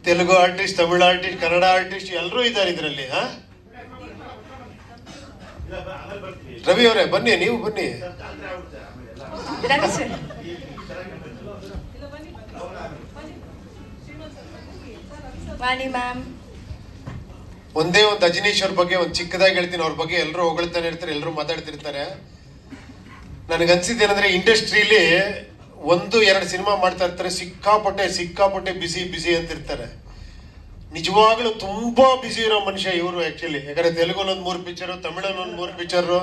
Telugu artist, Tamil artist, Kannada artist ಎಲ್ಲರೂ ಇದ್ದಾರೆ ಇದರಲ್ಲಿ. ರವಿ ಅವರೇ ಬನ್ನಿ, ನೀವು ಬನ್ನಿ. ಒಂದೇ ಒಂದು ಅಜನೀಶ್ ಅವ್ರ ಬಗ್ಗೆ ಒಂದು ಚಿಕ್ಕದಾಗಿ ಹೇಳ್ತೀನಿ. ಅವ್ರ ಬಗ್ಗೆ ಎಲ್ಲರೂ ಹೊಗಳ್ತಾನೆ ಇರ್ತಾರೆ, ಎಲ್ಲರೂ ಮಾತಾಡ್ತಿರ್ತಾರೆ. ನನಗನ್ಸಿದ್ದೇನೆಂದ್ರೆ ಇಂಡಸ್ಟ್ರಿಲಿ 1-2 ಸಿನಿಮಾ ಮಾಡ್ತಾ ಇರ್ತಾರೆ, ಸಿಕ್ಕಾಪಟ್ಟೆ ಬಿಸಿ ಅಂತಿರ್ತಾರೆ. ನಿಜವಾಗ್ಲೂ ತುಂಬಾ ಬಿಸಿ ಇರೋ ಮನುಷ್ಯ ಇವರು ಆಕ್ಚುಲಿ. ಯಾಕಂದ್ರೆ ತೆಲುಗಲ್ಲಿ 3 ಪಿಕ್ಚರು, ತಮಿಳಲ್ಲಿ 3 ಪಿಕ್ಚರು,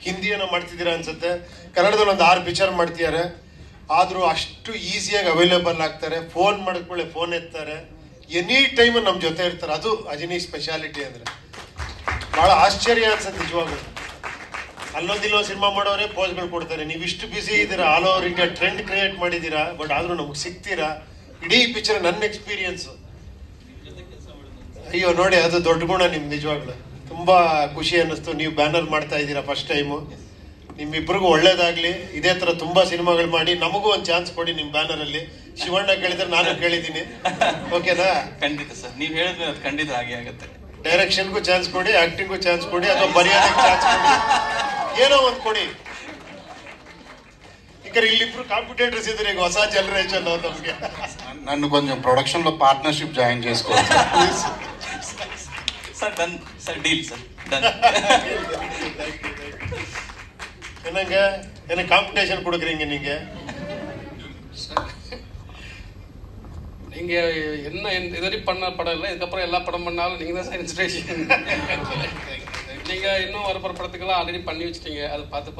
ಹಿಂದಿಯನ್ನು ಮಾಡ್ತಿದ್ದೀರಾ ಅನ್ಸುತ್ತೆ, ಕನ್ನಡದಲ್ಲಿ 6 ಪಿಕ್ಚರ್ ಮಾಡ್ತಿದ್ದಾರೆ. ಆದ್ರೂ ಅಷ್ಟು ಈಸಿಯಾಗಿ ಅವೈಲೇಬಲ್ ಆಗ್ತಾರೆ. ಫೋನ್ ಮಾಡಿದ್ಕೊಳ್ಳೆ ಫೋನ್ ಎತ್ತಾರೆ, ಎನಿ ಟೈಮ್ ನಮ್ಮ ಜೊತೆ ಇರ್ತಾರೆ. ಅದು ಅಜನೀಶ್ ಸ್ಪೆಷಾಲಿಟಿ ಅಂದ್ರೆ ಬಹಳ ಆಶ್ಚರ್ಯ ಅನ್ಸುತ್ತೆ ನಿಜವಾಗ್ಲೂ. ಅಲ್ಲೊಂದಿಲ್ಲೋ ಸಿನಿಮಾ ಮಾಡೋರೆ ಪೋಸ್ಗಳು ಕೊಡ್ತಾರೆ. ನೀವು ಇಷ್ಟು ಬಿಸಿ ಇದ್ದೀರಾ, all over India trend create ಮಾಡಿದ್ದೀರಾ, ಬಟ್ ಆದ್ರೂ ನಮ್ಗೆ ಸಿಗ್ತೀರಾ. ಇಡೀ ಪಿಕ್ಚರ್ ನನ್ನ ಎಕ್ಸ್ಪೀರಿಯನ್ಸ್. ಅಯ್ಯೋ ನೋಡಿ, ಅದು ದೊಡ್ಡ ಗುಣ ನಿಮ್ಗೆ. ನಿಜವಾಗ್ಲು ತುಂಬಾ ಖುಷಿ ಅನ್ನಿಸ್ತು. ನೀವು ಬ್ಯಾನರ್ ಮಾಡ್ತಾ ಇದ್ದೀರಾ ಫಸ್ಟ್ ಟೈಮು. ನಿಮ್ಮಿಬ್ರಿಗೂ ಒಳ್ಳೇದಾಗ್ಲಿ. ಇದೇ ತರ ತುಂಬಾ ಸಿನಿಮಾಗಳು ಮಾಡಿ ನಮಗೂ ಒಂದು ಚಾನ್ಸ್ ಕೊಡಿ ನಿಮ್ಮ ಬ್ಯಾನರ್ ಅಲ್ಲಿ. ಶಿವಣ್ಣ ಕೇಳಿದ್ರೆ ನಾನು ಕೇಳಿದ್ದೀನಿ, ಓಕೆನಾ? ಖಂಡಿತ ಸರ್, ನೀವು ಹೇಳಿದ್ರೆ ಅದು ಖಂಡಿತ ಹಾಗೆ ಆಗುತ್ತೆ. ಡೈರೆಕ್ಷನ್ಗೂ ಚಾನ್ಸ್ ಕೊಡಿ, ಆಕ್ಟಿಂಗ್ಗೂ ಚಾನ್ಸ್ ಕೊಡಿ, ಅಥವಾ ಬರೆಯೋದಕ್ಕೆ ಚಾನ್ಸ್ ಕೊಡಿ, ಏನೋ ಒಂದು ಕೊಡಿ. ಈಗ ಇಲ್ಲಿಬ್ರು ಕಾಂಪಿಟೇಟರ್ಸ್ ಇದ್ದಾರೆ ಈಗ, ಹೊಸ ಜನರೇಷನ್ ನಮ್ಗೆ. నన్ను కొంచెం ప్రొడక్షన్ లో పార్ట్నర్షిప్ జాయిన్ చేసుకోవచ్చు sir. Done sir, deal sir, done. என்ன காம்படிஷன் கொடுக்குறீங்க நீங்க? நீங்க என்ன இதுவரை பண்ண படம் இல்லை, இதுக்கப்புறம் எல்லா படம் பண்ணாலும் நீங்க தான் சார் இன்ஸ்பிரேஷன். நீங்க இன்னும் வரப்போற படத்துக்கெல்லாம் ಆಲ್ರೆಡಿ பண்ணி வச்சிட்டீங்க, ಅದು பார்த்து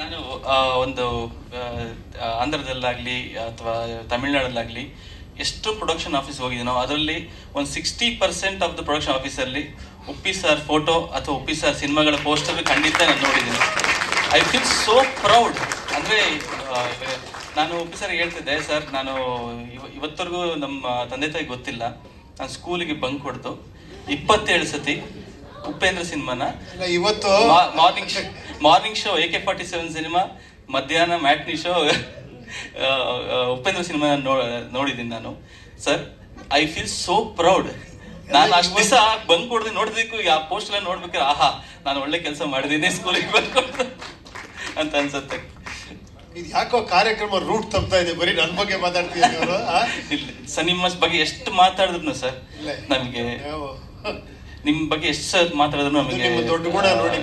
ನಾನು ಒಂದು ಆಂಧ್ರದಲ್ಲಾಗಲಿ ಅಥವಾ ತಮಿಳ್ನಾಡಲ್ಲಾಗಲಿ ಎಷ್ಟು ಪ್ರೊಡಕ್ಷನ್ ಆಫೀಸ್ ಹೋಗಿದ್ದೀನೋ ಅದರಲ್ಲಿ ಒಂದು 60% ಆಫ್ ದ ಪ್ರೊಡಕ್ಷನ್ ಆಫೀಸಲ್ಲಿ ಉಪ್ಪಿ ಸರ್ ಫೋಟೋ ಅಥವಾ ಉಪ್ಪಿ ಸರ್ ಸಿನಿಮಾಗಳ ಪೋಸ್ಟರ್ ಖಂಡಿತ ನಾನು ನೋಡಿದ್ದೀನಿ. I feel so proud. ಅಂದರೆ ನಾನು ಉಪ್ಪಿ ಸರ್ ಹೇಳ್ತಿದ್ದೆ, ಸರ್ ನಾನು ಇವತ್ತರೆಗೂ ನಮ್ಮ ತಂದೆ ತಾಯಿ ಗೊತ್ತಿಲ್ಲ, ನಾನು ಸ್ಕೂಲಿಗೆ ಬಂಕ್ ಹೊಡೆದು 27 ಸತಿ ಉಪೇಂದ್ರ ಸಿನಿಮಾನ ಇವತ್ತು ಮಾರ್ನಿಂಗ್ ಶೋ AK-47 ಸಿನಿಮಾ, ಮಧ್ಯಾಹ್ನ ಮ್ಯಾಟ್ನಿ ಶೋ ಉಪೇಂದ್ರ ಸಿನಿಮಾ ನೋಡಿದ್ದೀನಿ ನಾನು. Sir, I feel so proud. ನಾನು ಅಷ್ಟು ದಿವಸ ಬಂಕ್ ಹೊಡೆದು ನೋಡಿದಕ್ಕೂ ಆ ಪೋಸ್ಟ್ ಎಲ್ಲ ನೋಡ್ಬೇಕಾದ್ರೆ ಆಹಾ, ನಾನು ಒಳ್ಳೆ ಕೆಲಸ ಮಾಡಿದ್ದೀನಿ ಸ್ಕೂಲಿಗೆ ಬಂಕ್ ಅಂತ ಅನ್ಸುತ್ತೆ. ಇದು ಯಾಕೋ ಕಾರ್ಯಕ್ರಮ ರೂಟ್ ತಪ್ತಾ ಇದೆ, ಬರೀ ನನ್ನ ಬಗ್ಗೆ ಮಾತಾಡ್ತಿದ್ದೀನಿ. ಸರ್, ನಿಮ್ಮ ಬಗ್ಗೆ ಎಷ್ಟು ಮಾತಾಡಿದ್ರು ಸರ್ ನಮಗೆ, ನಿಮ್ ಬಗ್ಗೆ ಎಷ್ಟು ಮಾತಾಡಿದ್ರು ನಮಗೆ ದೊಡ್ಡ ಗುಣ ನೋಡಿ.